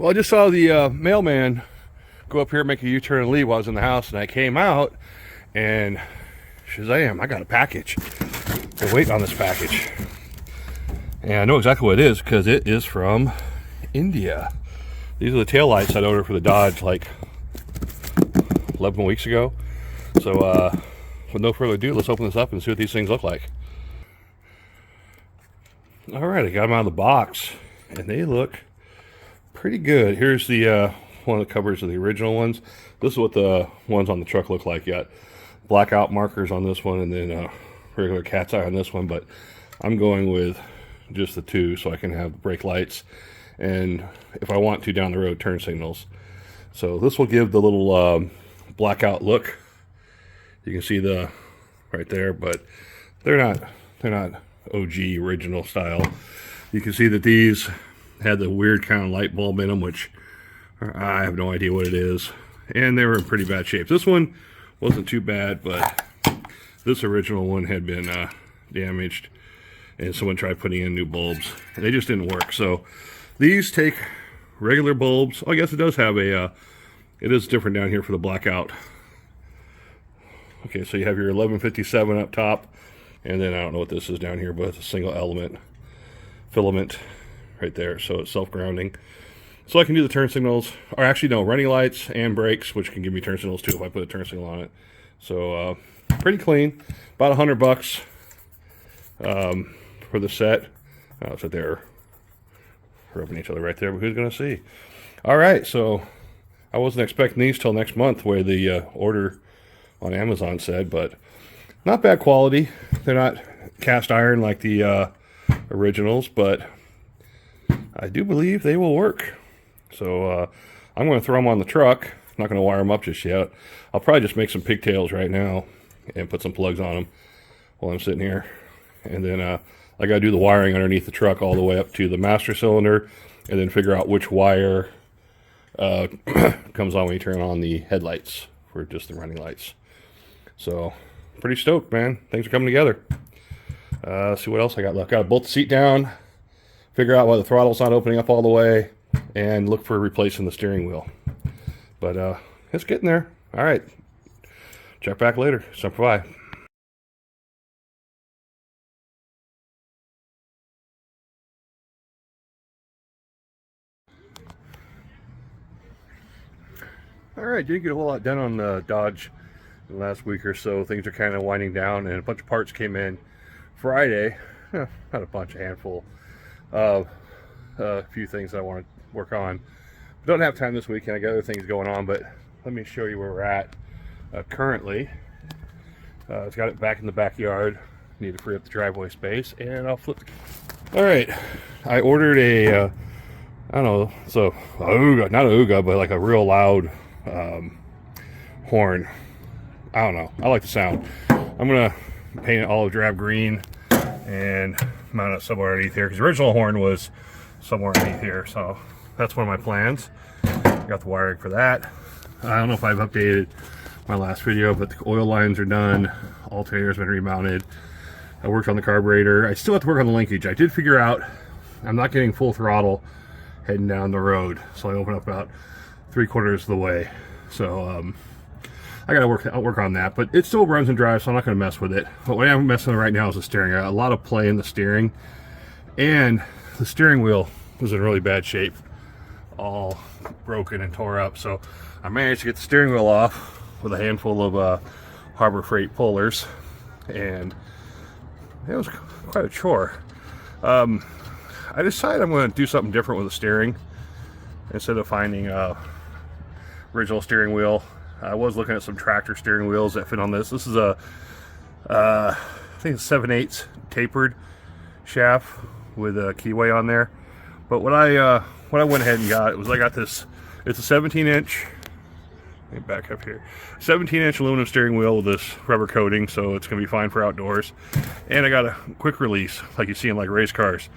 Well, I just saw the mailman go up here, make a U-turn and leave while I was in the house, and I came out, and Shazam, I got a package. Been waiting on this package. And I know exactly what it is, because it is from India. These are the taillights I'd ordered for the Dodge like 11 weeks ago. So, with no further ado, let's open this up and see what these things look like. Alright, I got them out of the box, and they look pretty good. Here's the one of the covers of the original ones. This is what the ones on the truck look like. You got blackout markers on this one, and then regular cat's eye on this one, but I'm going with just the two so I can have brake lights and, if I want to, down the road, turn signals. So this will give the little blackout look. You can see the right there, but they're not OG original style. You can see that these had the weird kind of light bulb in them, which I have no idea what it is, and they were in pretty bad shape. This one wasn't too bad, but this original one had been damaged, and someone tried putting in new bulbs, and they just didn't work. So these take regular bulbs. Oh, I guess it does have a it is different down here for the blackout. Okay, so you have your 1157 up top, and then I don't know what this is down here, but it's a single element filament right there, so it's self-grounding. So I can do the turn signals, or actually no, running lights and brakes, which can give me turn signals too if I put a turn signal on it. So pretty clean, about $100 for the set. So they're rubbing each other right there, but who's gonna see? All right, so I wasn't expecting these till next month, where the order on Amazon said, but not bad quality. They're not cast iron like the originals, but I do believe they will work. So I'm going to throw them on the truck. I'm not going to wire them up just yet. I'll probably just make some pigtails right now and put some plugs on them while I'm sitting here. And then I got to do the wiring underneath the truck all the way up to the master cylinder, and then figure out which wire comes on when you turn on the headlights for just the running lights. So pretty stoked, man. Things are coming together. See what else I got left. Got to bolt the seat down, figure out why the throttle's not opening up all the way, and look for replacing the steering wheel. But it's getting there. All right. Check back later. Semper Fi. All right, didn't get a whole lot done on the Dodge in the last week or so. Things are kind of winding down, and a bunch of parts came in Friday. Not a bunch, a handful of a few things I want to work on. Don't have time this weekend. I got other things going on, but let me show you where we're at currently. It's got it back in the backyard. Need to free up the driveway space, and I'll flip. All right, I ordered a I don't know, so a Ooga, not a Ooga, but like a real loud horn. I don't know. I like the sound. I'm gonna paint it olive drab green and mount it somewhere underneath here, because the original horn was somewhere underneath here. So that's one of my plans. Got the wiring for that. I don't know if I've updated my last video, but the oil lines are done. Alternator's been remounted. I worked on the carburetor. I still have to work on the linkage. I did figure out I'm not getting full throttle heading down the road, so I open up about 3/4 of the way. So I gotta work on that, but it still runs and drives, so I'm not gonna mess with it. But what I'm messing with right now is the steering. I got a lot of play in the steering, and the steering wheel was in really bad shape, all broken and tore up. So I managed to get the steering wheel off with a handful of Harbor Freight pullers, and it was quite a chore. I decided I'm going to do something different with the steering. Instead of finding original steering wheel, I was looking at some tractor steering wheels that fit on this. This is a I think it's 7/8 tapered shaft with a keyway on there. But what I went ahead and got was, I got this. It's a 17-inch. Let me back up here. 17-inch aluminum steering wheel with this rubber coating, so it's going to be fine for outdoors. And I got a quick release, like you see in like race cars.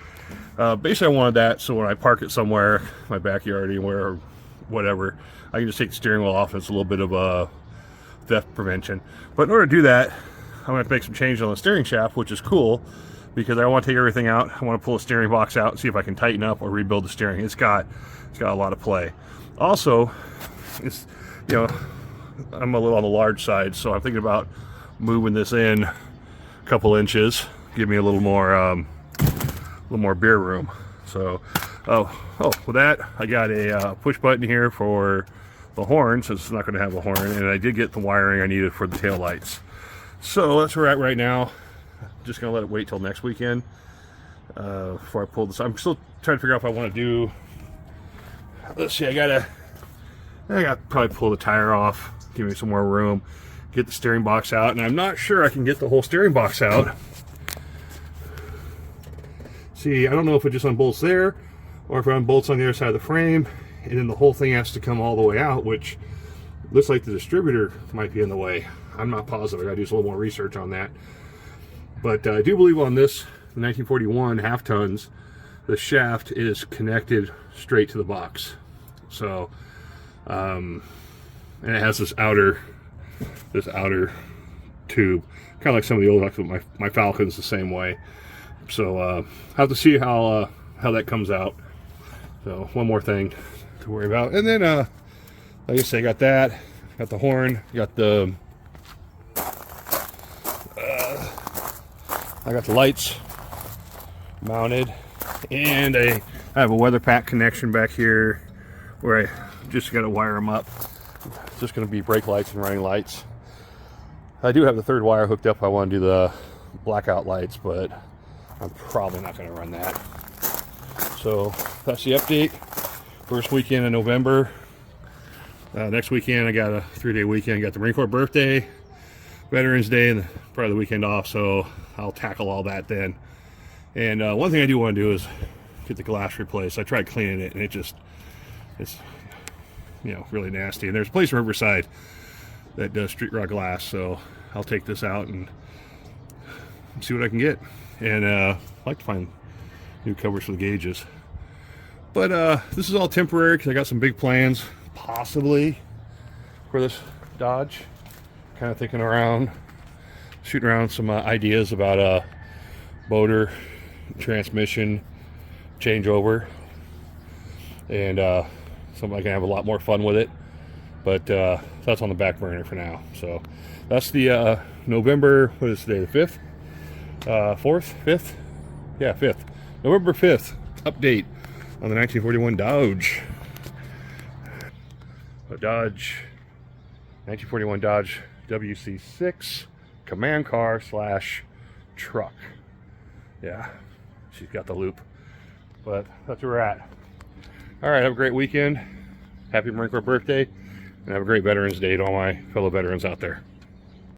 Basically, I wanted that so when I park it somewhere, my backyard, anywhere, or whatever, I can just take the steering wheel off, and it's a little bit of a theft prevention. But in order to do that, I'm going to make some changes on the steering shaft, which is cool. because I want to take everything out. I want to pull the steering box out and see if I can tighten up or rebuild the steering. It's got a lot of play. Also, it's, you know, I'm a little on the large side, so I'm thinking about moving this in a couple inches, give me a little more beer room. So, with that, I got a push button here for the horn, since it's not going to have a horn, and I did get the wiring I needed for the tail lights. So that's where we're at right now. Just gonna let it wait till next weekend before I pull this. I'm still trying to figure out if I want to do. Let's see. I gotta probably pull the tire off, give me some more room, get the steering box out, and I'm not sure I can get the whole steering box out. See, I don't know if it just unbolts there, or if it unbolts on the other side of the frame, and then the whole thing has to come all the way out, which looks like the distributor might be in the way. I'm not positive. I gotta do a little more research on that. But I do believe on this 1941 half tons, the shaft is connected straight to the box. So, and it has this outer tube, kind of like some of the old, my Falcon's the same way. So I'll have to see how that comes out. So one more thing to worry about, and then like I say, got that, got the horn, got the I got the lights mounted, and I have a weather pack connection back here where I just got to wire them up. It's just going to be brake lights and running lights. I do have the third wire hooked up. I want to do the blackout lights, but I'm probably not going to run that. So that's the update. First weekend in November. Next weekend I got a 3-day weekend. Got the Marine Corps birthday, Veterans Day, and probably the weekend off. So I'll tackle all that then. And one thing I do want to do is get the glass replaced. I tried cleaning it, and it's really nasty. And there's a place in Riverside that does street rod glass, so I'll take this out and see what I can get. And I'd like to find new covers for the gauges. But this is all temporary because I got some big plans, possibly, for this Dodge. Kind of thinking around, shooting around some ideas about a motor, transmission changeover, and something I can have a lot more fun with it. But that's on the back burner for now. So that's the November, what is today, the 5th? 4th? 5th? Yeah, 5th. November 5th update on the 1941 Dodge. A Dodge, 1941 Dodge WC-6 command car / truck. Yeah, she's got the loop. But that's where we're at. All right, have a great weekend. Happy Marine Corps birthday, and have a great Veterans Day to all my fellow veterans out there.